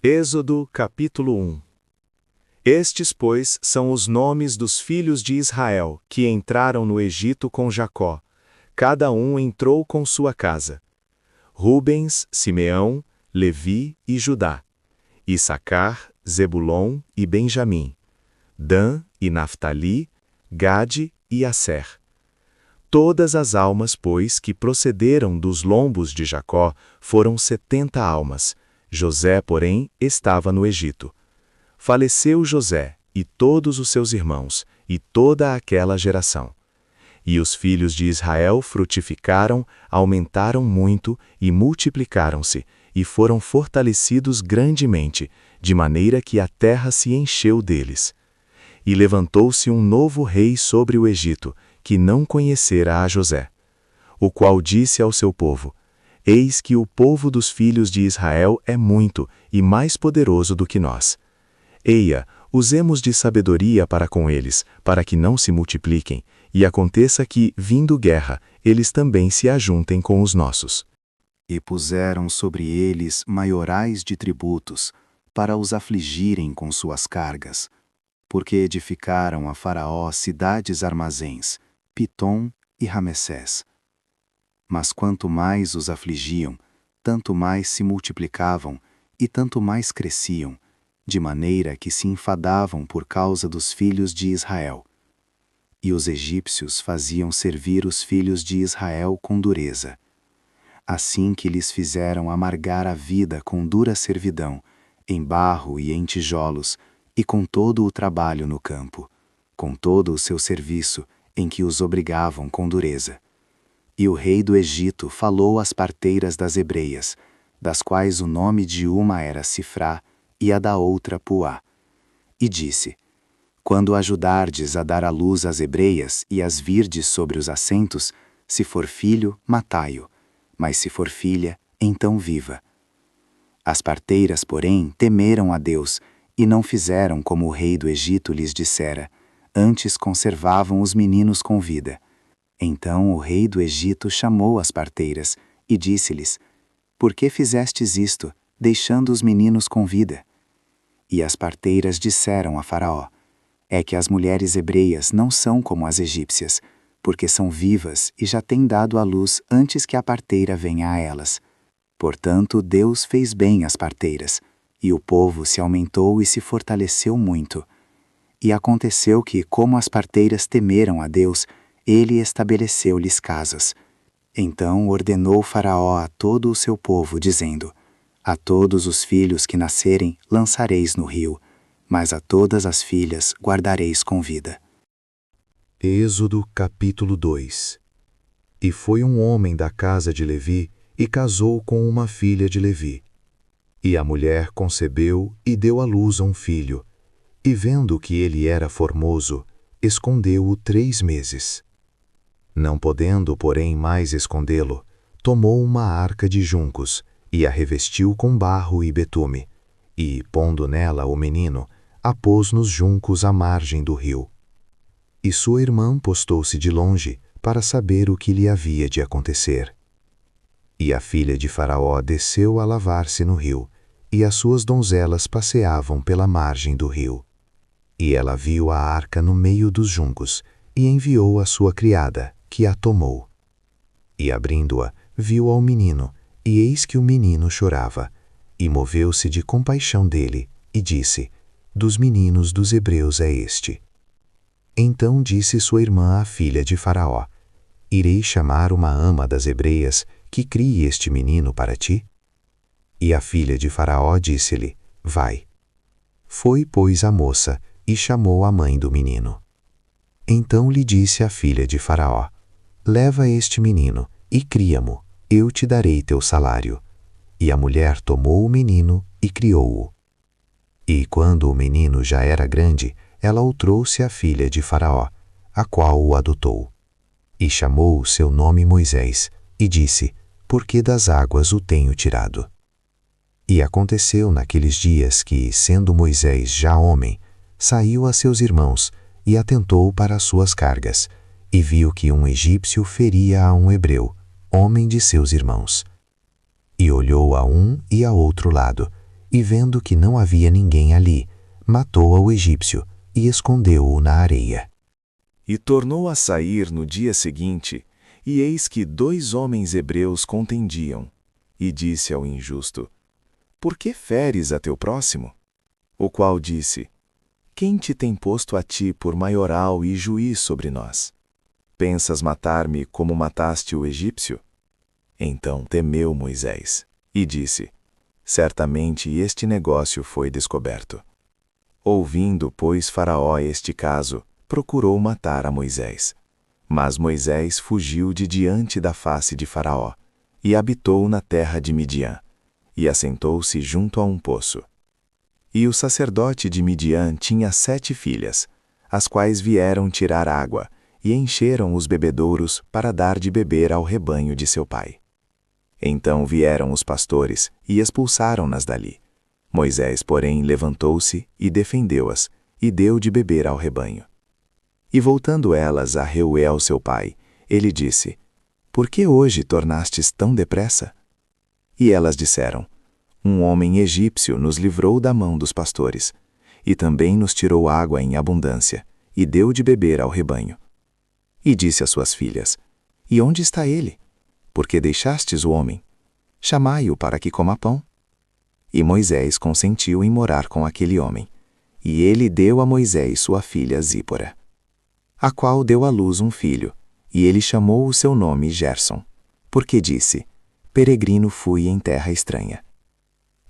Êxodo capítulo 1. Estes, pois, são os nomes dos filhos de Israel, que entraram no Egito com Jacó. Cada um entrou com sua casa. Rubens, Simeão, Levi e Judá. Issacar, Zebulon e Benjamim. Dan e Naftali, Gade e Asser. Todas as almas, pois, que procederam dos lombos de Jacó foram 70 almas. José, porém, estava no Egito. Faleceu José, e todos os seus irmãos, e toda aquela geração. E os filhos de Israel frutificaram, aumentaram muito, e multiplicaram-se, e foram fortalecidos grandemente, de maneira que a terra se encheu deles. E levantou-se um novo rei sobre o Egito, que não conhecera a José. O qual disse ao seu povo: Eis que o povo dos filhos de Israel é muito e mais poderoso do que nós. Eia, usemos de sabedoria para com eles, para que não se multipliquem, e aconteça que, vindo guerra, eles também se ajuntem com os nossos. E puseram sobre eles maiorais de tributos, para os afligirem com suas cargas, porque edificaram a Faraó cidades armazéns, Pitom e Ramessés. Mas quanto mais os afligiam, tanto mais se multiplicavam e tanto mais cresciam, de maneira que se enfadavam por causa dos filhos de Israel. E os egípcios faziam servir os filhos de Israel com dureza. Assim que lhes fizeram amargar a vida com dura servidão, em barro e em tijolos, e com todo o trabalho no campo, com todo o seu serviço, em que os obrigavam com dureza. E o rei do Egito falou às parteiras das hebreias, das quais o nome de uma era Sifrá e a da outra Puá. E disse: Quando ajudardes a dar à luz as hebreias e as virdes sobre os assentos, se for filho, matai-o, mas se for filha, então viva. As parteiras, porém, temeram a Deus e não fizeram como o rei do Egito lhes dissera, antes conservavam os meninos com vida. Então o rei do Egito chamou as parteiras e disse-lhes: Por que fizestes isto, deixando os meninos com vida? E as parteiras disseram a Faraó: É que as mulheres hebreias não são como as egípcias, porque são vivas e já têm dado à luz antes que a parteira venha a elas. Portanto, Deus fez bem às parteiras, e o povo se aumentou e se fortaleceu muito. E aconteceu que, como as parteiras temeram a Deus, ele estabeleceu-lhes casas. Então ordenou Faraó a todo o seu povo, dizendo: A todos os filhos que nascerem lançareis no rio, mas a todas as filhas guardareis com vida. Êxodo capítulo 2. E foi um homem da casa de Levi, e casou com uma filha de Levi. E a mulher concebeu e deu à luz a um filho, e vendo que ele era formoso, escondeu-o 3 meses. Não podendo, porém, mais escondê-lo, tomou uma arca de juncos, e a revestiu com barro e betume, e, pondo nela o menino, a pôs nos juncos à margem do rio. E sua irmã postou-se de longe, para saber o que lhe havia de acontecer. E a filha de Faraó desceu a lavar-se no rio, e as suas donzelas passeavam pela margem do rio. E ela viu a arca no meio dos juncos, e enviou a sua criada, que a tomou. E abrindo-a, viu ao menino, e eis que o menino chorava, e moveu-se de compaixão dele, e disse: Dos meninos dos hebreus é este. Então disse sua irmã à filha de Faraó: Irei chamar uma ama das hebreias, que crie este menino para ti? E a filha de Faraó disse-lhe: Vai. Foi, pois, a moça, e chamou a mãe do menino. Então lhe disse a filha de Faraó: Leva este menino, e cria-mo, eu te darei teu salário. E a mulher tomou o menino e criou-o. E quando o menino já era grande, ela o trouxe à filha de Faraó, a qual o adotou. E chamou o seu nome Moisés, e disse: Porque das águas o tenho tirado. E aconteceu naqueles dias que, sendo Moisés já homem, saiu a seus irmãos, e atentou para as suas cargas, e viu que um egípcio feria a um hebreu, homem de seus irmãos. E olhou a um e a outro lado, e vendo que não havia ninguém ali, matou ao egípcio e escondeu-o na areia. E tornou a sair no dia seguinte, e eis que 2 homens hebreus contendiam. E disse ao injusto: Por que feres a teu próximo? O qual disse: Quem te tem posto a ti por maioral e juiz sobre nós? Pensas matar-me como mataste o egípcio? Então temeu Moisés, e disse: Certamente este negócio foi descoberto. Ouvindo, pois, Faraó este caso, procurou matar a Moisés. Mas Moisés fugiu de diante da face de Faraó, e habitou na terra de Midian, e assentou-se junto a um poço. E o sacerdote de Midian tinha 7 filhas, as quais vieram tirar água, e encheram os bebedouros para dar de beber ao rebanho de seu pai. Então vieram os pastores e expulsaram-nas dali. Moisés, porém, levantou-se e defendeu-as, e deu de beber ao rebanho. E voltando elas a Reuel seu pai, ele disse: Por que hoje tornastes tão depressa? E elas disseram: Um homem egípcio nos livrou da mão dos pastores, e também nos tirou água em abundância, e deu de beber ao rebanho. E disse às suas filhas: E onde está ele? Porque deixastes o homem? Chamai-o para que coma pão. E Moisés consentiu em morar com aquele homem, e ele deu a Moisés sua filha Zípora, a qual deu à luz um filho, e ele chamou o seu nome Gerson, porque disse: Peregrino fui em terra estranha.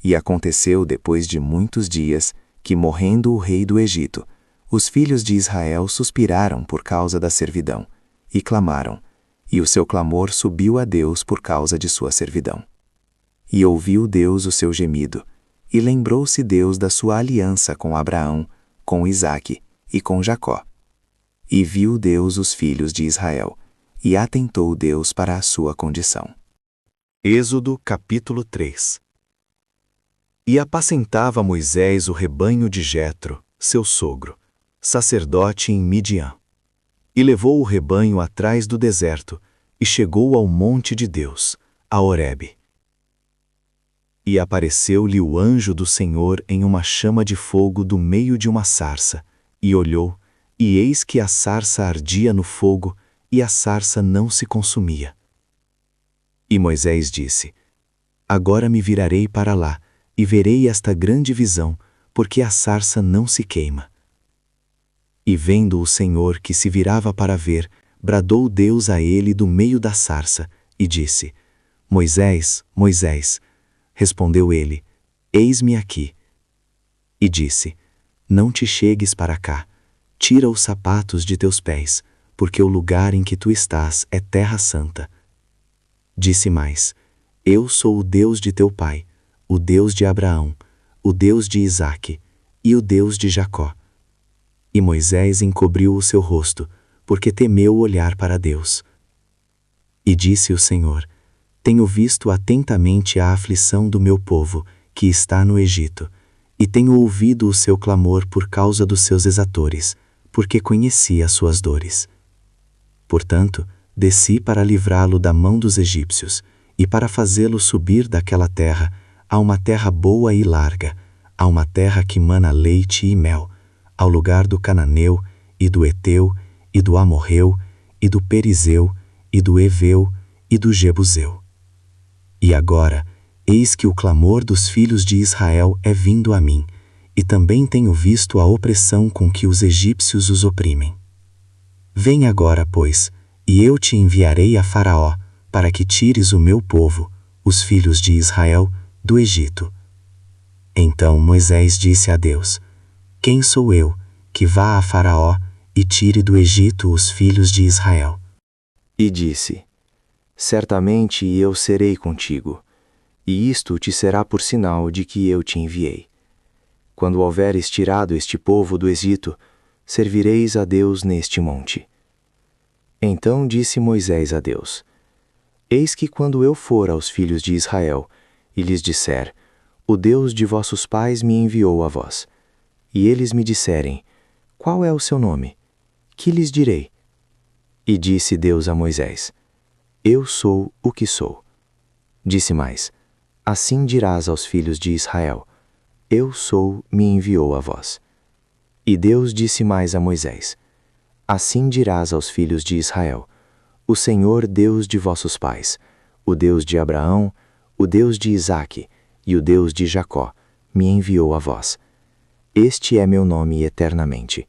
E aconteceu depois de muitos dias, que morrendo o rei do Egito, os filhos de Israel suspiraram por causa da servidão, e clamaram, e o seu clamor subiu a Deus por causa de sua servidão. E ouviu Deus o seu gemido, e lembrou-se Deus da sua aliança com Abraão, com Isaque e com Jacó. E viu Deus os filhos de Israel, e atentou Deus para a sua condição. Êxodo capítulo 3. E apacentava Moisés o rebanho de Jetro, seu sogro, sacerdote em Midian. E levou o rebanho atrás do deserto, e chegou ao monte de Deus, a Horebe. E apareceu-lhe o anjo do Senhor em uma chama de fogo do meio de uma sarça, e olhou, e eis que a sarça ardia no fogo, e a sarça não se consumia. E Moisés disse: Agora me virarei para lá, e verei esta grande visão, porque a sarça não se queima. E vendo o Senhor que se virava para ver, bradou Deus a ele do meio da sarça, e disse: Moisés, Moisés. Respondeu ele: Eis-me aqui. E disse: Não te chegues para cá, tira os sapatos de teus pés, porque o lugar em que tu estás é terra santa. Disse mais: Eu sou o Deus de teu pai, o Deus de Abraão, o Deus de Isaque e o Deus de Jacó. E Moisés encobriu o seu rosto, porque temeu olhar para Deus. E disse o Senhor: Tenho visto atentamente a aflição do meu povo, que está no Egito, e tenho ouvido o seu clamor por causa dos seus exatores, porque conheci as suas dores. Portanto, desci para livrá-lo da mão dos egípcios, e para fazê-lo subir daquela terra a uma terra boa e larga, a uma terra que mana leite e mel, ao lugar do Cananeu, e do Eteu, e do Amorreu, e do Perizeu, e do Eveu, e do Jebuseu. E agora, eis que o clamor dos filhos de Israel é vindo a mim, e também tenho visto a opressão com que os egípcios os oprimem. Vem agora, pois, e eu te enviarei a Faraó, para que tires o meu povo, os filhos de Israel, do Egito. Então Moisés disse a Deus: Quem sou eu, que vá a Faraó e tire do Egito os filhos de Israel? E disse: Certamente eu serei contigo, e isto te será por sinal de que eu te enviei. Quando houveres tirado este povo do Egito, servireis a Deus neste monte. Então disse Moisés a Deus: Eis que quando eu for aos filhos de Israel, e lhes disser: O Deus de vossos pais me enviou a vós, e eles me disserem: Qual é o seu nome? Que lhes direi? E disse Deus a Moisés: Eu sou o que sou. Disse mais: Assim dirás aos filhos de Israel: Eu sou, me enviou a vós. E Deus disse mais a Moisés: Assim dirás aos filhos de Israel: O Senhor Deus de vossos pais, o Deus de Abraão, o Deus de Isaque e o Deus de Jacó, me enviou a vós. Este é meu nome eternamente,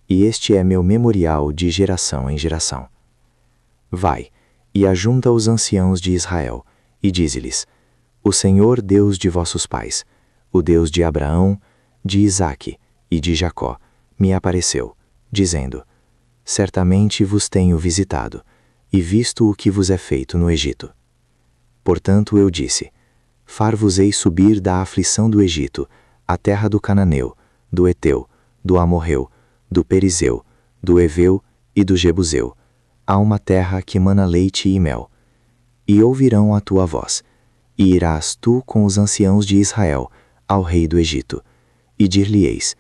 e este é meu memorial de geração em geração. Vai, e ajunta os anciãos de Israel, e dize-lhes: O Senhor Deus de vossos pais, o Deus de Abraão, de Isaque e de Jacó, me apareceu, dizendo: Certamente vos tenho visitado, e visto o que vos é feito no Egito. Portanto eu disse: Far-vos-ei subir da aflição do Egito, a terra do Cananeu, do Eteu, do Amorreu, do Perizeu, do Eveu e do Jebuseu, a uma terra que mana leite e mel. E ouvirão a tua voz, e irás tu com os anciãos de Israel ao rei do Egito, e dir-lhe-eis: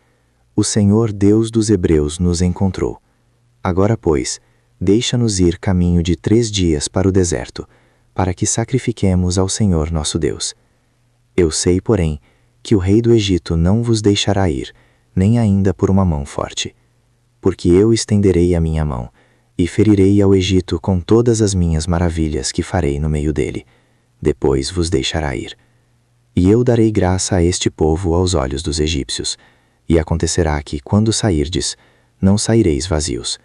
O Senhor Deus dos Hebreus nos encontrou. Agora, pois, deixa-nos ir caminho de 3 dias para o deserto, para que sacrifiquemos ao Senhor nosso Deus. Eu sei, porém, que o rei do Egito não vos deixará ir, nem ainda por uma mão forte. Porque eu estenderei a minha mão, e ferirei ao Egito com todas as minhas maravilhas que farei no meio dele. Depois vos deixará ir. E eu darei graça a este povo aos olhos dos egípcios, e acontecerá que, quando sairdes, não saireis vazios.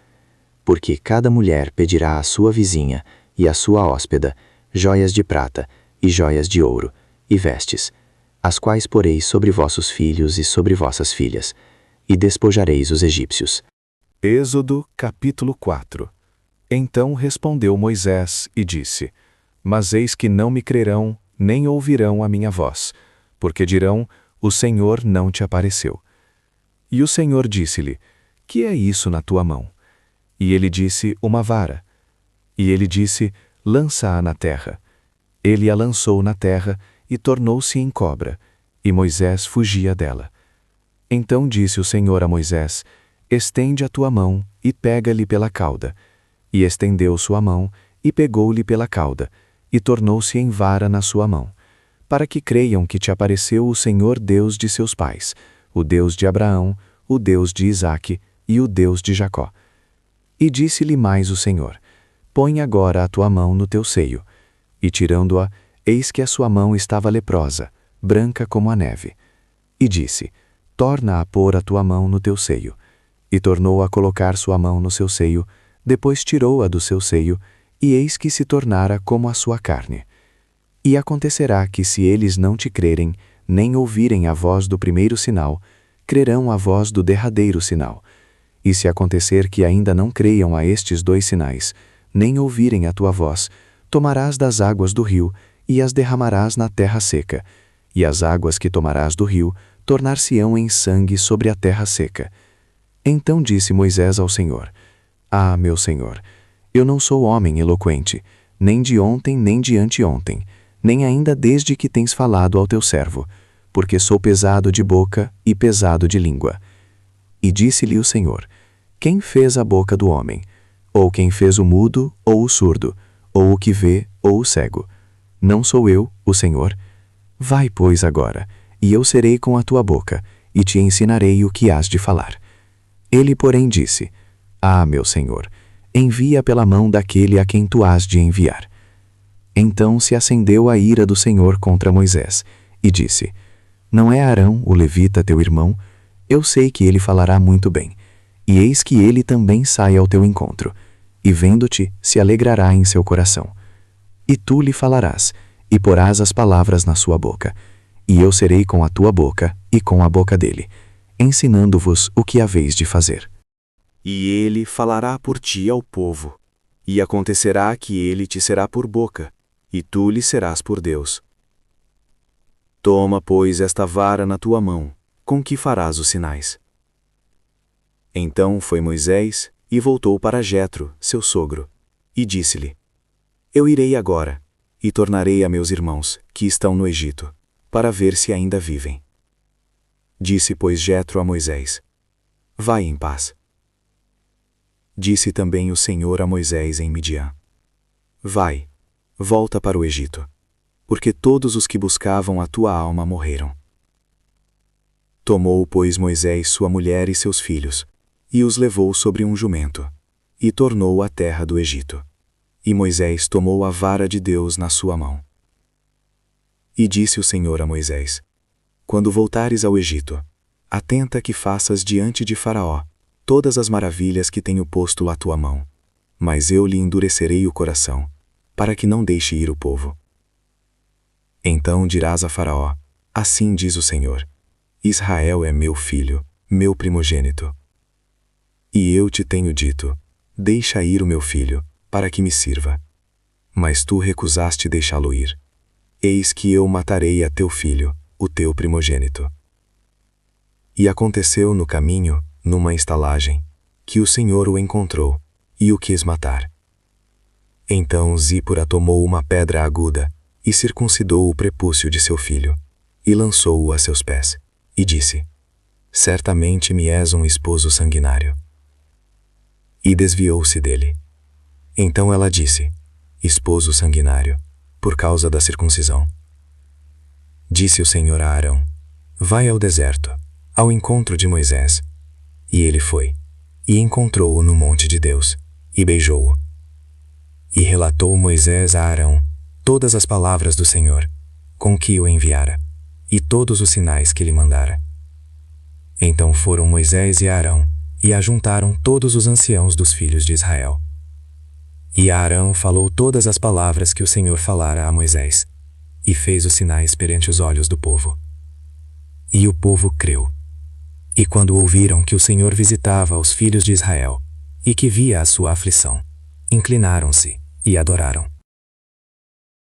Porque cada mulher pedirá à sua vizinha e à sua hóspeda joias de prata e joias de ouro, e vestes, as quais poreis sobre vossos filhos e sobre vossas filhas, e despojareis os egípcios. Êxodo, capítulo 4. Então respondeu Moisés e disse: Mas eis que não me crerão, nem ouvirão a minha voz, porque dirão: O Senhor não te apareceu. E o Senhor disse-lhe: Que é isso na tua mão? E ele disse: Uma vara. E ele disse: Lança-a na terra. Ele a lançou na terra, e tornou-se em cobra, e Moisés fugia dela. Então disse o Senhor a Moisés: Estende a tua mão, e pega-lhe pela cauda. E estendeu sua mão, e pegou-lhe pela cauda, e tornou-se em vara na sua mão, para que creiam que te apareceu o Senhor Deus de seus pais, o Deus de Abraão, o Deus de Isaque e o Deus de Jacó. E disse-lhe mais o Senhor: Põe agora a tua mão no teu seio. E tirando-a, eis que a sua mão estava leprosa, branca como a neve. E disse: Torna a pôr a tua mão no teu seio. E tornou a colocar sua mão no seu seio, depois tirou-a do seu seio, e eis que se tornara como a sua carne. E acontecerá que, se eles não te crerem, nem ouvirem a voz do primeiro sinal, crerão a voz do derradeiro sinal. E se acontecer que ainda não creiam a estes 2 sinais, nem ouvirem a tua voz, tomarás das águas do rio, e as derramarás na terra seca, e as águas que tomarás do rio tornar-se-ão em sangue sobre a terra seca. Então disse Moisés ao Senhor: Ah, meu Senhor, eu não sou homem eloquente, nem de ontem nem de anteontem, nem ainda desde que tens falado ao teu servo, porque sou pesado de boca e pesado de língua. E disse-lhe o Senhor: Quem fez a boca do homem? Ou quem fez o mudo ou o surdo, ou o que vê ou o cego? Não sou eu, o Senhor? Vai, pois, agora, e eu serei com a tua boca, e te ensinarei o que hás de falar. Ele, porém, disse: Ah, meu Senhor, envia pela mão daquele a quem tu hás de enviar. Então se acendeu a ira do Senhor contra Moisés, e disse: Não é Arão, o levita, teu irmão? Eu sei que ele falará muito bem, e eis que ele também sai ao teu encontro, e vendo-te, se alegrará em seu coração. E tu lhe falarás, e porás as palavras na sua boca, e eu serei com a tua boca e com a boca dele, ensinando-vos o que haveis de fazer. E ele falará por ti ao povo, e acontecerá que ele te será por boca, e tu lhe serás por Deus. Toma, pois, esta vara na tua mão, com que farás os sinais. Então foi Moisés, e voltou para Jetro, seu sogro, e disse-lhe: Eu irei agora, e tornarei a meus irmãos, que estão no Egito, para ver se ainda vivem. Disse, pois, Jetro a Moisés: Vai em paz. Disse também o Senhor a Moisés em Midian: Vai, volta para o Egito, porque todos os que buscavam a tua alma morreram. Tomou, pois, Moisés sua mulher e seus filhos, e os levou sobre um jumento, e tornou à terra do Egito. E Moisés tomou a vara de Deus na sua mão. E disse o Senhor a Moisés: Quando voltares ao Egito, atenta que faças diante de Faraó todas as maravilhas que tenho posto à tua mão, mas eu lhe endurecerei o coração, para que não deixe ir o povo. Então dirás a Faraó: Assim diz o Senhor: Israel é meu filho, meu primogênito. E eu te tenho dito: Deixa ir o meu filho, para que me sirva. Mas tu recusaste deixá-lo ir. Eis que eu matarei a teu filho, o teu primogênito. E aconteceu no caminho, numa estalagem, que o Senhor o encontrou, e o quis matar. Então Zípora tomou uma pedra aguda, e circuncidou o prepúcio de seu filho, e lançou-o a seus pés, e disse: Certamente me és um esposo sanguinário. E desviou-se dele. Então ela disse: Esposo sanguinário, por causa da circuncisão. Disse o Senhor a Arão: Vai ao deserto, ao encontro de Moisés. E ele foi, e encontrou-o no monte de Deus, e beijou-o. E relatou Moisés a Arão todas as palavras do Senhor, com que o enviara, e todos os sinais que lhe mandara. Então foram Moisés e Arão, e ajuntaram todos os anciãos dos filhos de Israel. E Arão falou todas as palavras que o Senhor falara a Moisés, e fez os sinais perante os olhos do povo. E o povo creu. E quando ouviram que o Senhor visitava os filhos de Israel, e que via a sua aflição, inclinaram-se e adoraram.